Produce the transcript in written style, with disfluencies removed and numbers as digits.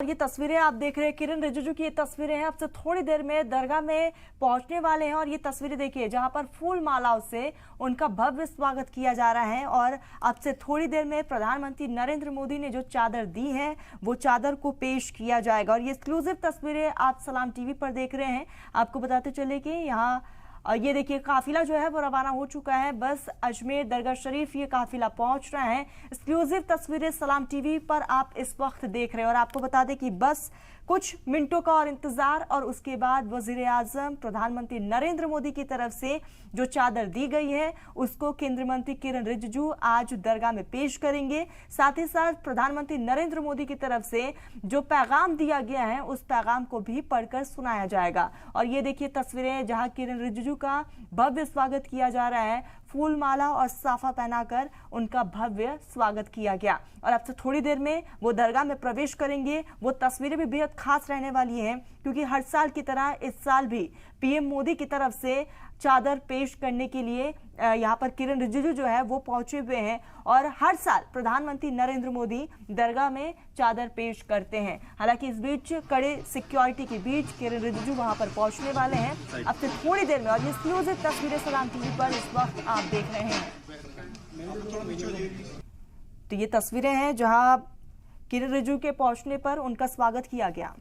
ये तस्वीरें आप देख रहे हैं किरण रिजिजू की ये तस्वीरें हैं। अब से थोड़ी देर में दरगाह में पहुंचने वाले हैं और ये तस्वीरें देखिए जहां पर फूल मालाओं से उनका भव्य स्वागत किया जा रहा है। और अब से थोड़ी देर में प्रधानमंत्री नरेंद्र मोदी ने जो चादर दी है वो चादर को पेश किया जाएगा। और ये एक्सक्लूसिव तस्वीरें आप सलाम टीवी पर देख रहे हैं। आपको बताते चले कि यहाँ ये देखिए काफिला जो है वो रवाना हो चुका है। बस अजमेर दरगाह शरीफ ये काफिला पहुंच रहा है। एक्सक्लूसिव तस्वीरें सलाम टीवी पर आप इस वक्त देख रहे हैं। और आपको बता दें कि बस कुछ मिनटों का और इंतजार और उसके बाद वजीर आजम प्रधानमंत्री नरेंद्र मोदी की तरफ से जो चादर दी गई है उसको केंद्रीय मंत्री किरण रिजिजू आज दरगाह में पेश करेंगे। साथ ही साथ प्रधानमंत्री नरेंद्र मोदी की तरफ से जो पैगाम दिया गया है उस पैगाम को भी पढ़कर सुनाया जाएगा। और ये देखिए तस्वीरें जहां किरण रिजिजू का भव्य स्वागत किया जा रहा है। फूल माला और साफा पहनाकर उनका भव्य स्वागत किया गया। और अब से थोड़ी देर में वो दरगाह में प्रवेश करेंगे। वो तस्वीरें भी बेहद खास रहने वाली हैं क्योंकि हर साल की तरह इस साल भी पीएम मोदी की तरफ से चादर पेश करने के लिए यहाँ पर किरण रिजिजू जो है वो पहुंचे हुए हैं। और हर साल प्रधानमंत्री नरेंद्र मोदी दरगाह में चादर पेश करते हैं। हालांकि इस बीच कड़े सिक्योरिटी के बीच किरण रिजिजू वहां पर पहुंचने वाले हैं अब से थोड़ी देर में। और ये एक्सक्लूसिव तस्वीरें सलाम टीवी पर इस वक्त आप देख रहे हैं। तो ये तस्वीरें हैं जहां किरण रिजिजू के पहुंचने पर उनका स्वागत किया गया।